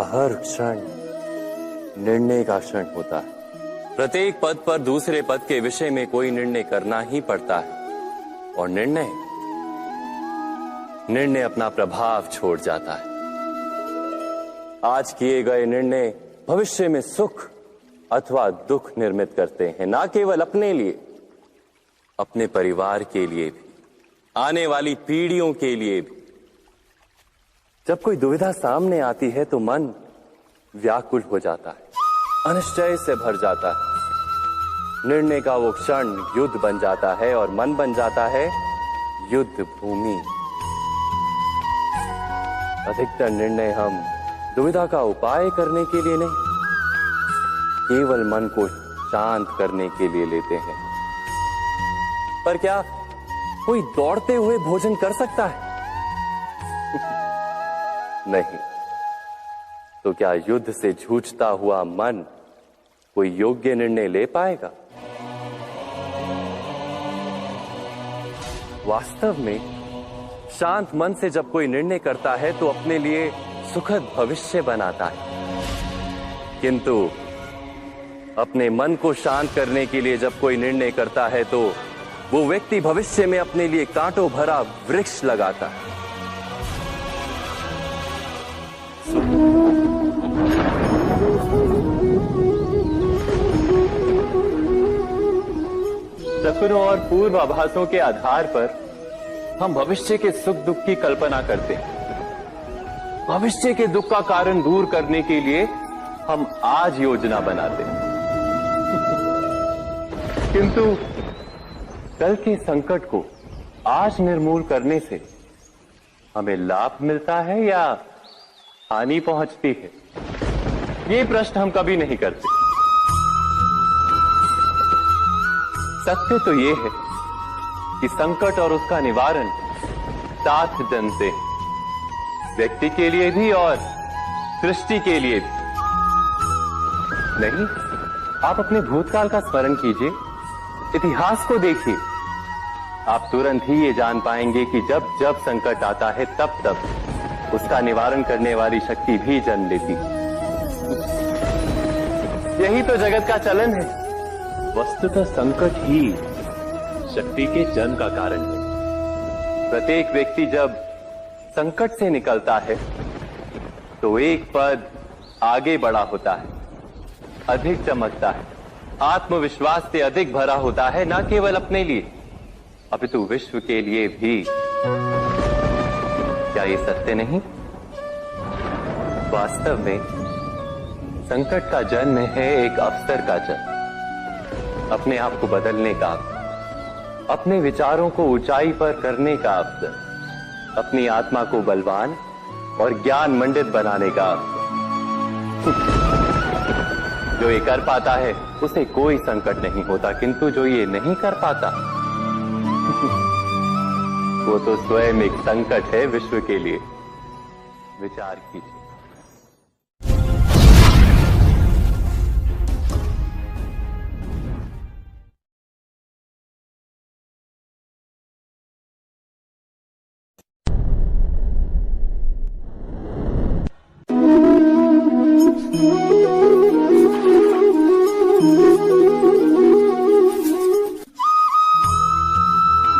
हर क्षण निर्णय का क्षण होता है। प्रत्येक पद पर दूसरे पद के विषय में कोई निर्णय करना ही पड़ता है और निर्णय अपना प्रभाव छोड़ जाता है। आज किए गए निर्णय भविष्य में सुख अथवा दुख निर्मित करते हैं, ना केवल अपने लिए, अपने परिवार के लिए भी, आने वाली पीढ़ियों के लिए भी। जब कोई दुविधा सामने आती है तो मन व्याकुल हो जाता है, अनिश्चय से भर जाता है। निर्णय का वो क्षण युद्ध बन जाता है और मन बन जाता है युद्ध भूमि। अधिकतर निर्णय हम दुविधा का उपाय करने के लिए नहीं, केवल मन को शांत करने के लिए लेते हैं। पर क्या कोई दौड़ते हुए भोजन कर सकता है? नहीं। तो क्या युद्ध से जूझता हुआ मन कोई योग्य निर्णय ले पाएगा? वास्तव में शांत मन से जब कोई निर्णय करता है तो अपने लिए सुखद भविष्य बनाता है। किंतु अपने मन को शांत करने के लिए जब कोई निर्णय करता है तो वो व्यक्ति भविष्य में अपने लिए कांटों भरा वृक्ष लगाता है। सपनों और पूर्वाभासों के आधार पर हम भविष्य के सुख दुख की कल्पना करते हैं। भविष्य के दुख का कारण दूर करने के लिए हम आज योजना बनाते हैं। किंतु कल के संकट को आज निर्मूल करने से हमें लाभ मिलता है या हानि पहुंचती है? ये प्रश्न हम कभी नहीं करते। सत्य तो ये है कि संकट और उसका निवारण साथ जन से, व्यक्ति के लिए भी और सृष्टि के लिए भी। नहीं, आप अपने भूतकाल का स्मरण कीजिए, इतिहास को देखिए। आप तुरंत ही ये जान पाएंगे कि जब जब संकट आता है तब तब उसका निवारण करने वाली शक्ति भी जन्म लेती है। यही तो जगत का चलन है। वस्तुतः संकट ही शक्ति के जन्म का कारण है। प्रत्येक व्यक्ति जब संकट से निकलता है तो एक पद आगे बढ़ा होता है, अधिक चमकता है, आत्मविश्वास से अधिक भरा होता है, न केवल अपने लिए अपितु विश्व के लिए भी। क्या ये सत्य नहीं? वास्तव में संकट का जन्म है एक अवसर का जन्म, अपने आप को बदलने का अवसर, अपने विचारों को ऊंचाई पर करने का अवसर, अपनी आत्मा को बलवान और ज्ञान मंडित बनाने का अवसर। जो ये कर पाता है उसे कोई संकट नहीं होता, किंतु जो ये नहीं कर पाता वो तो स्वयं एक संकट है विश्व के लिए। विचार कीजिए।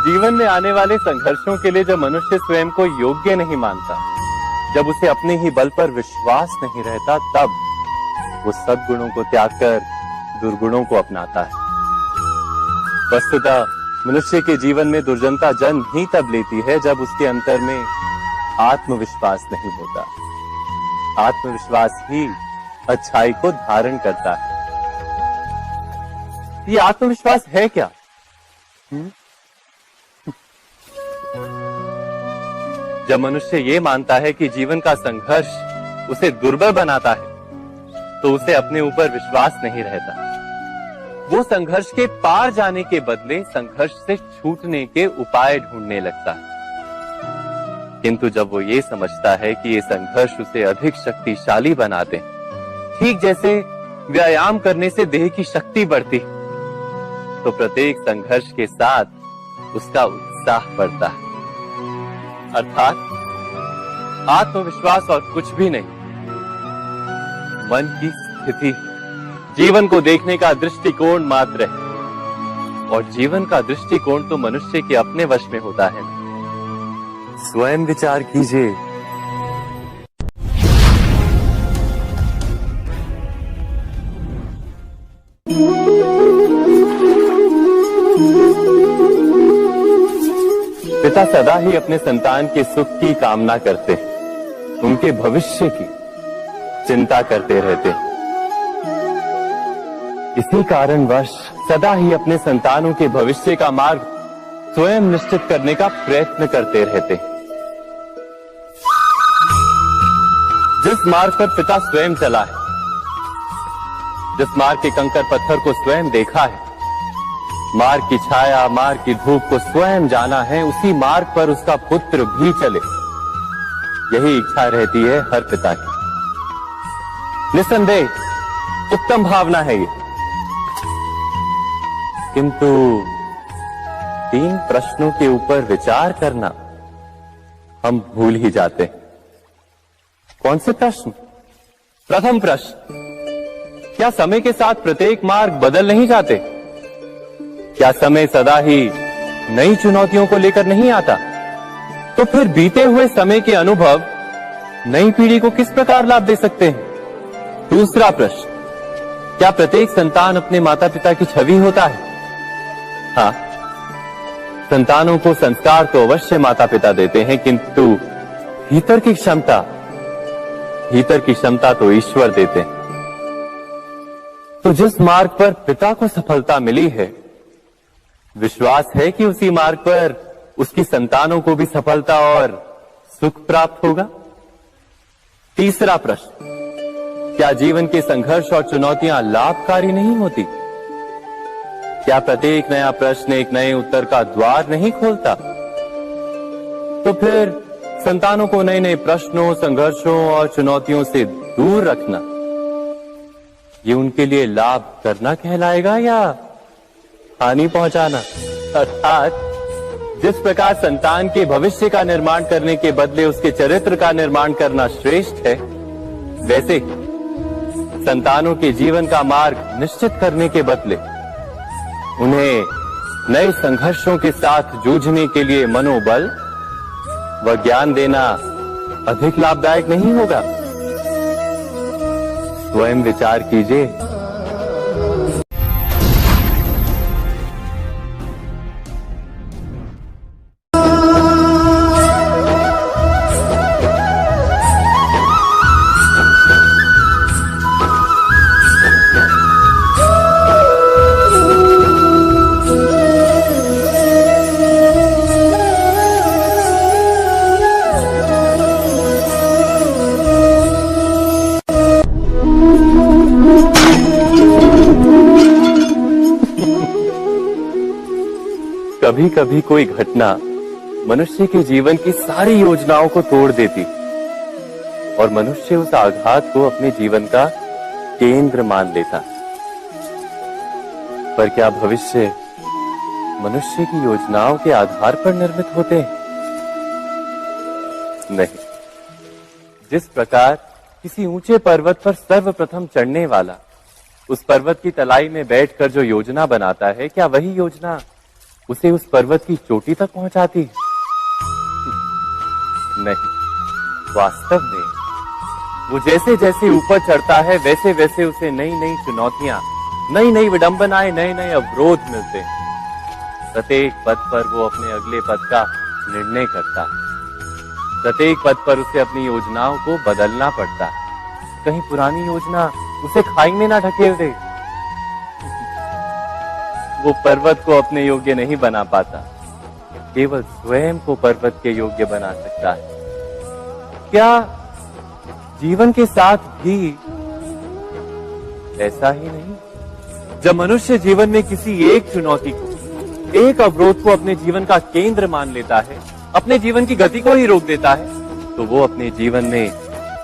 जीवन में आने वाले संघर्षों के लिए जब मनुष्य स्वयं को योग्य नहीं मानता, जब उसे अपने ही बल पर विश्वास नहीं रहता, तब वो सद्गुणों को त्याग कर दुर्गुणों को अपनाता है। वस्तुतः मनुष्य के जीवन में दुर्जनता जन्म ही तब लेती है जब उसके अंतर में आत्मविश्वास नहीं होता। आत्मविश्वास ही अच्छाई को धारण करता है। ये आत्मविश्वास है क्या? जब मनुष्य ये मानता है कि जीवन का संघर्ष उसे दुर्बल बनाता है, तो उसे अपने ऊपर विश्वास नहीं रहता। वो संघर्ष के पार जाने के बदले संघर्ष से छूटने के उपाय ढूंढने लगता है। किंतु जब वो ये समझता है कि ये संघर्ष उसे अधिक शक्तिशाली बनाते हैं, ठीक जैसे व्यायाम करने से देह की शक्ति बढ़ती, तो प्रत्येक संघर्ष के साथ उसका उत्साह बढ़ता है। अर्थात आत्मविश्वास और कुछ भी नहीं, मन की स्थिति जीवन को देखने का दृष्टिकोण मात्र है, और जीवन का दृष्टिकोण तो मनुष्य के अपने वश में होता है। स्वयं विचार कीजिए। पिता सदा ही अपने संतान के सुख की कामना करते हैं, उनके भविष्य की चिंता करते रहते हैं। इसी कारणवश सदा ही अपने संतानों के भविष्य का मार्ग स्वयं निश्चित करने का प्रयत्न करते रहते हैं। जिस मार्ग पर पिता स्वयं चला है, जिस मार्ग के कंकर पत्थर को स्वयं देखा है, मार्ग की छाया, मार्ग की धूप को स्वयं जाना है, उसी मार्ग पर उसका पुत्र भी चले, यही इच्छा रहती है हर पिता की। निस्संदेह उत्तम भावना है ये, किंतु 3 प्रश्नों के ऊपर विचार करना हम भूल ही जाते हैं। कौन से प्रश्न? प्रथम प्रश्न, क्या समय के साथ प्रत्येक मार्ग बदल नहीं जाते? क्या समय सदा ही नई चुनौतियों को लेकर नहीं आता? तो फिर बीते हुए समय के अनुभव नई पीढ़ी को किस प्रकार लाभ दे सकते हैं? दूसरा प्रश्न, क्या प्रत्येक संतान अपने माता पिता की छवि होता है? हाँ, संतानों को संस्कार तो अवश्य माता पिता देते हैं, किंतु भीतर की क्षमता तो ईश्वर देते हैं। तो जिस मार्ग पर पिता को सफलता मिली है, विश्वास है कि उसी मार्ग पर उसकी संतानों को भी सफलता और सुख प्राप्त होगा। तीसरा प्रश्न, क्या जीवन के संघर्ष और चुनौतियां लाभकारी नहीं होती? क्या प्रत्येक नया प्रश्न एक नए उत्तर का द्वार नहीं खोलता? तो फिर संतानों को नए नए प्रश्नों, संघर्षों और चुनौतियों से दूर रखना, ये उनके लिए लाभ करना कहलाएगा या हानि पहुंचाना? अर्थात जिस प्रकार संतान के भविष्य का निर्माण करने के बदले उसके चरित्र का निर्माण करना श्रेष्ठ है, वैसे संतानों के जीवन का मार्ग निश्चित करने के बदले उन्हें नए संघर्षों के साथ जूझने के लिए मनोबल व ज्ञान देना अधिक लाभदायक नहीं होगा? स्वयं विचार कीजिए। कभी कभी कोई घटना मनुष्य के जीवन की सारी योजनाओं को तोड़ देती और मनुष्य उस आघात को अपने जीवन का केंद्र मान लेता। पर क्या भविष्य मनुष्य की योजनाओं के आधार पर निर्मित होते हैं? नहीं। जिस प्रकार किसी ऊंचे पर्वत पर सर्वप्रथम चढ़ने वाला उस पर्वत की तलाई में बैठकर जो योजना बनाता है, क्या वही योजना उसे उस पर्वत की चोटी तक पहुंचाती है? नहीं, वास्तव में वो जैसे जैसे ऊपर चढ़ता है वैसे वैसे उसे नई नई चुनौतियां, नई नई विडंबनाएं, नए नए अवरोध मिलते हैं। प्रत्येक पद पर वो अपने अगले पद का निर्णय करता है। प्रत्येक पद पर उसे अपनी योजनाओं को बदलना पड़ता है। कहीं पुरानी योजना उसे खाई में ना ढकेल दे। वो पर्वत को अपने योग्य नहीं बना पाता, केवल स्वयं को पर्वत के योग्य बना सकता है। क्या जीवन के साथ भी ऐसा ही नहीं? जब मनुष्य जीवन में किसी एक चुनौती को, एक अवरोध को अपने जीवन का केंद्र मान लेता है, अपने जीवन की गति को ही रोक देता है, तो वो अपने जीवन में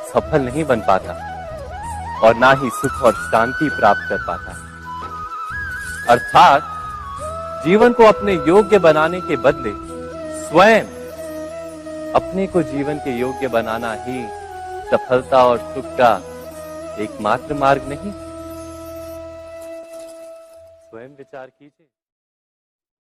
सफल नहीं बन पाता और ना ही सुख और शांति प्राप्त कर पाता। अर्थात जीवन को अपने योग्य बनाने के बदले स्वयं अपने को जीवन के योग्य बनाना ही सफलता और सुख का एकमात्र मार्ग नहीं। स्वयं विचार कीजिए।